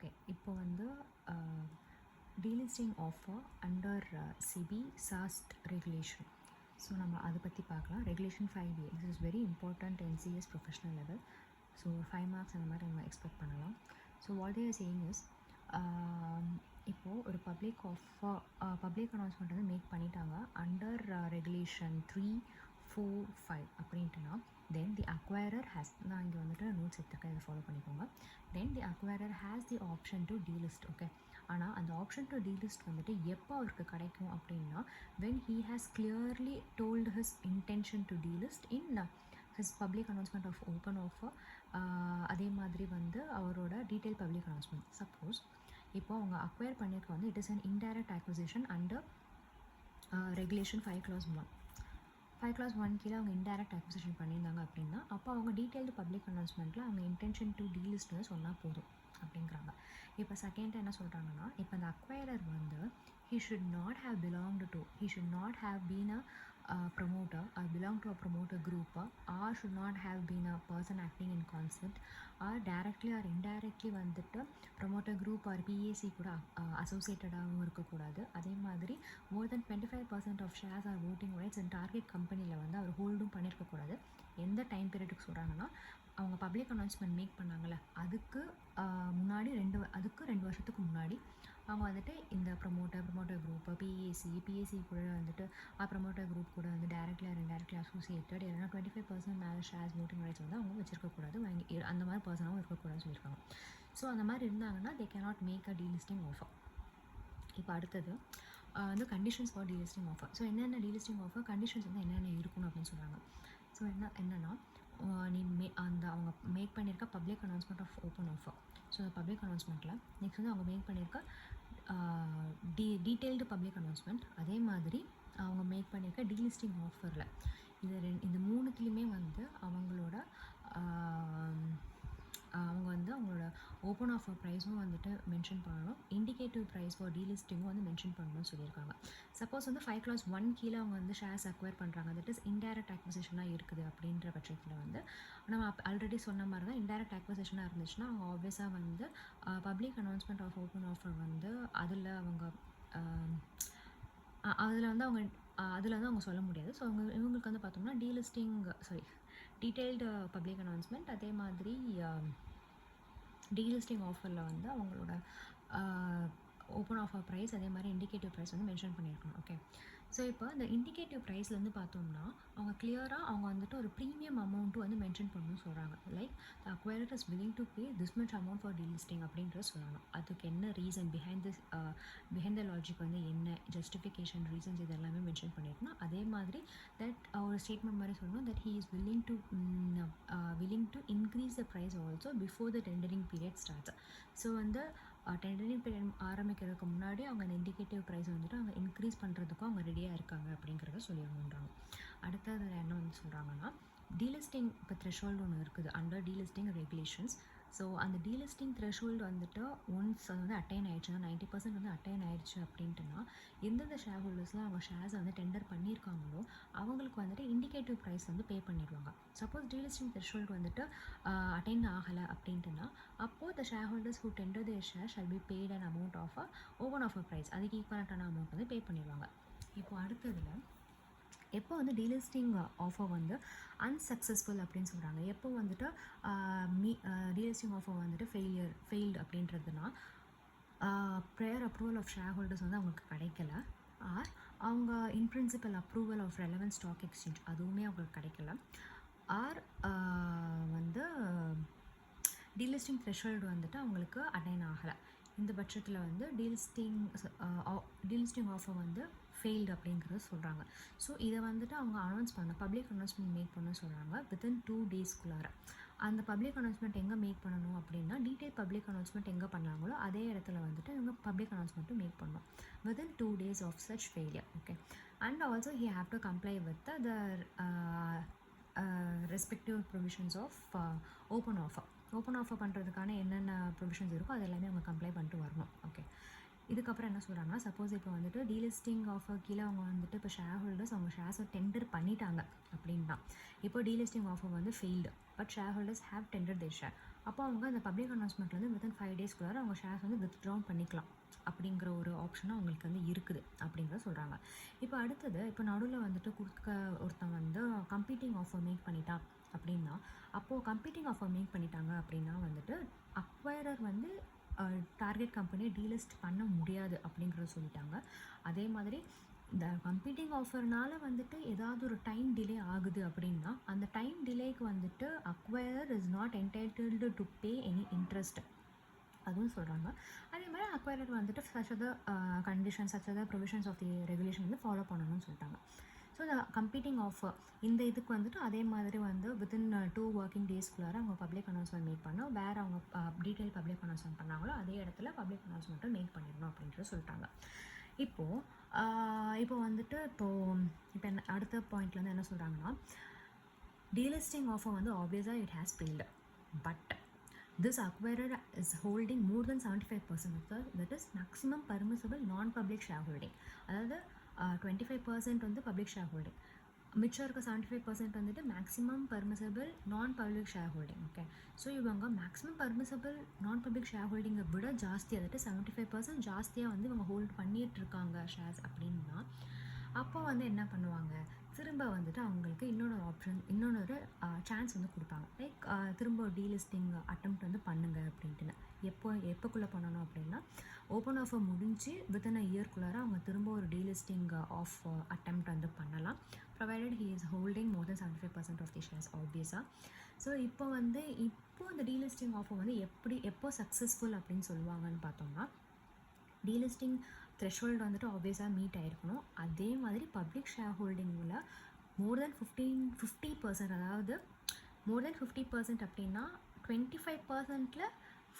Okay. இப்போ வந்து delisting offer under SEBI SAST regulation. So நம்ம அதை பற்றி பார்க்கலாம். Regulation 5A this is very important in CS professional level. So 5 marks அந்த மாதிரி நம்ம எக்ஸ்பெக்ட் பண்ணலாம். So what they're saying is, இப்போது ஒரு பப்ளிக் அனௌன்ஸ்மெண்ட் வந்து மேக் பண்ணிட்டாங்க அண்டர் ரெகுலேஷன் 3, 4, 5 அப்படின்ட்டுனா, தென் தி அக்வைரர் ஹேஸ், நான் இங்கே வந்துட்டு நோட்ஸ் எடுத்துருக்கேன், இதை ஃபாலோ பண்ணிக்கோங்க. Then the acquirer has the option to delist. Okay, ஆனால் அந்த ஆப்ஷன் டு டீலிஸ்ட் வந்துட்டு எப்போ அவருக்கு கிடைக்கும் அப்படின்னா, when he has clearly told his intention to delist in his public announcement of open offer. அதே மாதிரி வந்து அவரோட டீட்டெயில் பப்ளிக் அனௌன்ஸ்மெண்ட். சப்போஸ் இப்போ அவங்க அக்வயர் பண்ணியிருக்க வந்து it is an indirect acquisition under regulation 5 clause 1 கீழே அவங்க இன்டைரக்ட் அக்விசிஷன் பண்ணியிருந்தாங்க அப்படின்னா, அப்போ அவங்க டீட்டெயில்டு பப்ளிக் அனௌன்ஸ்மெண்ட்டில் அவங்க இன்டென்ஷன் டு டீலிஸ்ட்னு சொன்னால் போதும் அப்படிங்கிறாங்க. இப்போ செகண்ட் என்ன சொல்கிறாங்கன்னா, இப்போ அந்த அக்வைரர் வந்து he should not have been a promoter or belong to a promoter group, or should not have been a person acting in concert, or directly or indirectly வந்துட்டு promoter group or PAC கூட அசோசியேட்டடாகவும் இருக்கக்கூடாது. அதே மாதிரி more than 25% of shares or voting rights in target கம்பெனியில் வந்து அவர் ஹோல்டும் பண்ணியிருக்கக்கூடாது. எந்த time பீரியடுக்கு சொல்கிறாங்கன்னா, அவங்க பப்ளிக் அனௌன்ஸ்மெண்ட் மேக் பண்ணாங்கள்ல, அதுக்கு முன்னாடி 2 வருஷத்துக்கு முன்னாடி அவங்க வந்துட்டு இந்த ப்ரொமோட்டர் குரூப், பிஎஸ்சி கூட வந்துட்டு ப்ரொமோட்டர் குரூப் கூட வந்து டைரக்ட்லி ஆர் இன்டைரக்ட்லி அசோசியேட்டட், இல்லைனா 25% மேலே ஷேர்ஸ் voting rights வந்து அவங்க வச்சிருக்கக்கூடாது, அந்த மாதிரி பர்சனாகவும் இருக்கக்கூடாதுன்னு சொல்லியிருக்காங்க. ஸோ அந்த மாதிரி இருந்தாங்கன்னா they cannot make a delisting offer. இப்போ அடுத்தது வந்து conditions for delisting offer. So என்னென்ன டீலிஸ்டிங் ஆஃபர் கண்டிஷன்ஸ் வந்து என்னென்ன இருக்கணும் அப்படின்னு சொல்கிறாங்க. ஸோ என்னென்னா, நீ அவங்க மேக் பண்ணியிருக்க public announcement of open offer. So அந்த பப்ளிக் அனௌன்ஸ்மெண்ட்டில் நெக்ஸ்ட் வந்து அவங்க மேக் பண்ணியிருக்க டீட்டெயில்டு பப்ளிக் அனௌன்ஸ்மெண்ட், அதே மாதிரி அவங்க மேக் பண்ணியிருக்க டீலிஸ்டிங் ஆஃபரில் இந்த மூணுத்துலேயுமே வந்து அவங்க வந்து அவங்களோட ஓப்பன் ஆஃபர் ப்ரைஸும் வந்துட்டு மென்ஷன் பண்ணணும், இண்டிகேட்டிவ் ப்ரைஸ் ஃபார் டீலிஸ்டிங்கும் வந்து மென்ஷன் பண்ணணும்னு சொல்லியிருக்காங்க. சப்போஸ் வந்து 5 clause 1 கீழே அவங்க வந்து ஷேர்ஸ் அக்வயர் பண்ணுறாங்க, தட் இஸ் இன்டைரக்ட் அக்விசிஷனாக இருக்குது அப்படின்ற பட்சத்தில் வந்து நம்ம ஆல்ரெடி சொன்ன மாதிரி தான், இன்டைரக்ட் அக்விசிஷனாக இருந்துச்சுன்னா அவங்க ஆப்வியஸாக வந்து public announcement of open offer வந்து அதில் வந்து அவங்க சொல்ல முடியாது. ஸோ இவங்களுக்கு வந்து பார்த்தோம்னா டீட்டெயில்டு பப்ளிக் அனௌன்ஸ்மெண்ட், அதே மாதிரி டீலிஸ்டிங் ஆஃபரில் வந்து அவங்களோட ஓப்பன் ஆஃபர் ப்ரைஸ், அதே மாதிரி இண்டிகேட்டிவ் ப்ரைஸ் வந்து மென்ஷன் பண்ணியிருக்கணும். ஓகே, ஸோ இப்போ இந்த இண்டிகேட்டிவ் ப்ரைஸ்லேருந்து பார்த்தோம்னா அவங்க கிளியராக அவங்க வந்துட்டு ஒரு ப்ரீமியம் அமௌண்ட்டு வந்து மென்ஷன் பண்ணணும்னு சொல்கிறாங்க. Like the acquirer is willing to pay this much amount for delisting அப்படின்றது சொல்லணும். அதுக்கு என்ன ரீசன் பிஹைண்ட் த லாஜிக் வந்து என்ன ஜஸ்டிஃபிகேஷன் ரீசன்ஸ் இது எல்லாமே மென்ஷன் பண்ணியிருக்கணும். அதே மாதிரி தட் ஒரு ஸ்டேட்மெண்ட் மாதிரி சொல்லணும், that he is willing to increase the price also before the tendering period starts. So வந்து டெண்டரிங் பீரியட் ஆரம்பிக்கிறதுக்கு முன்னாடி அவங்க அந்த இண்டிகேட்டிவ் ப்ரைஸ் வந்துட்டு அவங்க இன்க்ரீஸ் பண்ணுறதுக்கும் அவங்க ரெடியாக இருக்காங்க அப்படிங்கிறத சொல்லிடுறாங்க. அடுத்தது என்ன வந்து சொல்கிறாங்கன்னா, டீலிஸ்டிங் இப்போ த்ரெஷோல்டு ஒன்று இருக்குது அண்டர் டீலிஸ்டிங் ரெகுலேஷன்ஸ். ஸோ அந்த டீலிஸ்டிங் த்ரெஷோல்டு வந்துட்டு ஒன்ஸ் வந்து அட்டைன் ஆகிடுச்சுன்னா, 90% வந்து அட்டைன் ஆகிடுச்சு அப்படின்ட்டுனா, எந்தெந்த ஷேர் ஹோல்டர்ஸ்லாம் அவங்க ஷேர்ஸை வந்து டெண்டர் பண்ணியிருக்காங்களோ அவங்களுக்கு வந்துட்டு இண்டிகேட்டிவ் ப்ரைஸ் வந்து பே பண்ணிடுவாங்க. சப்போஸ் டீலிஸ்டிங் த்ரெஷோல்டு வந்துட்டு அட்டைன் ஆகலை அப்படின்ட்டுனா, அப்போது the shareholders who tender their share shall be paid an amount of open offer price, அதுக்கு ஈக்குவலண்டான அமௌண்ட் வந்து பே பண்ணிடுவாங்க. இப்போ அடுத்ததில் எப்போ வந்து டீலிஸ்டிங் ஆஃபர் வந்து அன்சக்ஸஸ்ஃபுல் அப்படின்னு சொல்கிறாங்க, எப்போ வந்துட்டு டீலிஸ்டிங் ஆஃபர் வந்துட்டு ஃபெயில்டு அப்படின்றதுனா, prior approval of shareholders வந்து அவங்களுக்கு கிடைக்கல, ஆர் அவங்க in principle approval of relevant stock exchange அதுவுமே அவங்களுக்கு கிடைக்கல, ஆர் வந்து டீலிஸ்டிங் த்ரெஷோல்டு வந்துட்டு அவங்களுக்கு அட்டைன் ஆகலை. இந்த பட்சத்தில் வந்து டீலிஸ்டிங் ஆஃபர் வந்து ஃபெயில்டு அப்படிங்கிறத சொல்கிறாங்க. ஸோ இதை வந்துட்டு அவங்க பப்ளிக் அனௌன்ஸ்மெண்ட் மேக் பண்ண சொல்கிறாங்க வித்தின் 2 daysக்குள்ளார. அந்த பப்ளிக் அனௌன்ஸ்மெண்ட் எங்கே மேக் பண்ணணும் அப்படின்னா, டீட்டெயில் பப்ளிக் அனௌன்ஸ்மெண்ட் எங்கே பண்ணாங்களோ அதே இடத்துல வந்துட்டு இவங்க பப்ளிக் அனௌன்ஸ்மெண்ட்டும் மேக் பண்ணணும் within 2 days of such failure. Okay, and also he have to comply with the respective provisions of open offer பண்ணுறதுக்கான என்னென்ன ப்ரொவிஷன்ஸ் இருக்கோ அது எல்லாமே அவங்க கம்ப்ளை பண்ணிட்டு வரணும். ஓகே, இதுக்கப்புறம் என்ன சொல்கிறாங்கன்னா, சப்போஸ் இப்போ வந்துட்டு டீலிஸ்டிங் ஆஃபர் கீழே அவங்க வந்துட்டு இப்போ ஷேர் ஹோல்டர்ஸ் அவங்க ஷேர்ஸை டெண்டர் பண்ணிட்டாங்க அப்படின்னா, இப்போ டீலிஸ்டிங் ஆஃபர் வந்து failed, but shareholders have tender their share. அப்போ அவங்க அந்த பப்ளிக் அனௌன்ஸ்மெண்ட்லேருந்து வித்தின் 5 டேஸ்க்குள்ளார அவங்க ஷேர்ஸ் வந்து வித்ட்ரான் பண்ணிக்கலாம் அப்படிங்கிற ஒரு ஆப்ஷனும் அவங்களுக்கு வந்து இருக்குது அப்படிங்கிறத சொல்கிறாங்க. இப்போ அடுத்தது இப்போ நடுவில் வந்துட்டு ஒருத்தன் வந்து கம்பீட்டிங் ஆஃபர் மேக் பண்ணிட்டா அப்படின்னா, அப்போது கம்பீட்டிங் ஆஃபர் மேக் பண்ணிட்டாங்க அப்படின்னா வந்துட்டு அக்வைரர் வந்து டார்கெட் கம்பெனியை டீலிஸ்ட் பண்ண முடியாது அப்படிங்கிறத சொல்லிட்டாங்க. அதே மாதிரி இந்த கம்பீட்டிங் ஆஃபர்னால வந்துட்டு ஏதாவது ஒரு டைம் டிலே ஆகுது அப்படின்னா அந்த டைம் டிலேக்கு வந்துட்டு acquirer is not entitled to pay any interest அதுவும் சொல்கிறாங்க. அதே மாதிரி அக்வைரர் வந்துட்டு such the conditions such the provisions of the regulation வந்து ஃபாலோ பண்ணணும்னு சொல்லிட்டாங்க. ஸோ இந்த கம்பீட்டிங் ஆஃபர் இந்த இதுக்கு வந்துட்டு அதே மாதிரி வந்து வித்தின் 2 ஒர்க்கிங் டேஸ்க்குள்ளார அவங்க பப்ளிக் அனௌன்ஸ்மெண்ட் மேக் பண்ணோம். வேறு அவங்க டீட்டெயில் பப்ளிக் அனௌன்ஸ்மெண்ட் பண்ணாங்களோ அதே இடத்துல பப்ளிக் அனௌன்ஸ்மெண்ட்டும் மேக் பண்ணிடணும் அப்படின்ட்டு சொல்லிட்டாங்க. இப்போ வந்துட்டு இப்போ என்ன அடுத்த பாயிண்ட்லேருந்து என்ன சொல்கிறாங்கன்னா, டீலிஸ்டிங் ஆஃபர் வந்து ஆப்வியஸாக it has failed, but this acquirer is holding more than 75% of the, that is maximum permissible non-public shareholding. அதாவது 25% வந்து பப்ளிக் ஷேர் ஹோல்டிங், மிச்சம் இருக்க 75% வந்துட்டு மேக்ஸிமம் பர்மிசபிள் நான் public share holding. Okay, so இவங்க மேக்ஸிமம் பர்மிசபிள் நான் பப்ளிக் ஷேர் ஹோல்டிங்கை விட ஜாஸ்தியாக வந்துட்டு 75% ஜாஸ்தியாக வந்து இவங்க ஹோல்ட் பண்ணிகிட்ருக்காங்க ஷேர்ஸ் அப்படின்னா, அப்போ வந்து என்ன பண்ணுவாங்க, திரும்ப வந்துட்டு அவங்களுக்கு இன்னொரு சான்ஸ் வந்து கொடுப்பாங்க. லைக் திரும்ப டீலிஸ்டிங் அட்டெம்ப்ட் வந்து பண்ணுங்க அப்படின்ட்டுன்னு. எப்போக்குள்ளே பண்ணணும் அப்படின்னா, ஓப்பன் ஆஃபர் முடிஞ்சு வித்தின் அ இயர்க்குள்ளார அவங்க திரும்ப ஒரு டீலிஸ்டிங் ஆஃப் அட்டெம்ப்ட் வந்து பண்ணலாம், provided he is holding more than 75% of the shares ஆப்வியஸாக. ஸோ இப்போ இந்த டீலிஸ்டிங் ஆஃபர் வந்து எப்போ சக்ஸஸ்ஃபுல் அப்படின்னு சொல்லுவாங்கன்னு பார்த்தோம்னா, டீலிஸ்டிங் த்ரெஷ்ஹோல்டு வந்துட்டு ஆப்வியஸாக மீட் ஆகிருக்கணும். அதே மாதிரி பப்ளிக் ஷேர் ஹோல்டிங்கில் மோர் தென் 50%, அதாவது மோர் தென் 50% அப்படின்னா 25%ல்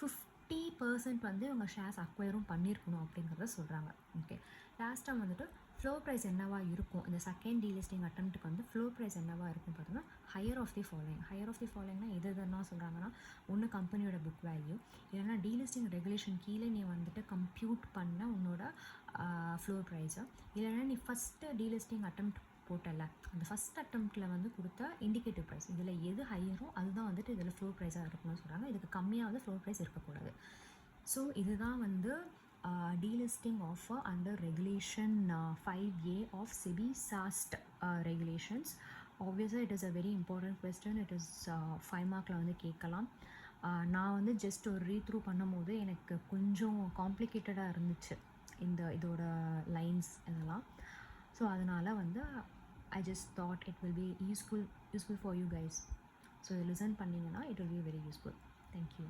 50% வந்து இவங்க ஷேர்ஸ் அக்வயரும் பண்ணியிருக்கணும் அப்படிங்கிறத சொல்கிறாங்க. ஓகே, லாஸ்ட்டாக வந்துட்டு ஃப்ளோர் ப்ரைஸ் என்னவா இருக்கும், இந்த செகண்ட் டீலிஸ்டிங் அட்டெம்ப்ட்டுக்கு வந்து ஃப்ளோர் ப்ரைஸ் என்னவா இருக்குன்னு பார்த்தோம்னா, ஹையர் ஆஃப் தி ஃபாலோயிங்னா எதுனா சொல்கிறாங்கன்னா, ஒன்று கம்பெனியோட புக் வேல்யூ, இல்லைனா டீலிஸ்டிங் ரெகுலேஷன் கீழே நீ வந்துட்டு கம்ப்யூட் பண்ண உன்னோட ஃப்ளோர் ப்ரைஸை, இல்லைனா நீ ஃபஸ்ட்டு டீலிஸ்டிங் அட்டெம்ப்ட் போட்டல அந்த ஃபஸ்ட் அட்டெம்ப்ட்டில் வந்து கொடுத்த இண்டிகேட்டிவ் ப்ரைஸ், இதில் எது ஹையரோ அதுதான் வந்துட்டு இதில் ஃப்ளோர் ப்ரைஸாக இருக்கணும்னு சொல்கிறாங்க. இதுக்கு கம்மியாக வந்து ஃப்ளோர் ப்ரைஸ் இருக்கக்கூடாது. ஸோ இதுதான் வந்து delisting offer under regulation 5A of SEBI SAST regulations. Obviously it is a very important question. It is 5 மார்க்கில் வந்து கேட்கலாம். நான் வந்து ஜஸ்ட் ஒரு ரீத்ரூ பண்ணும் போது எனக்கு கொஞ்சம் காம்ப்ளிகேட்டடாக இருந்துச்சு இதோட லைன்ஸ் இதெல்லாம். ஸோ அதனால் வந்து I just thought it will be useful for you guys. So listen பண்ணிங்கன்னா it will be very useful. Thank you.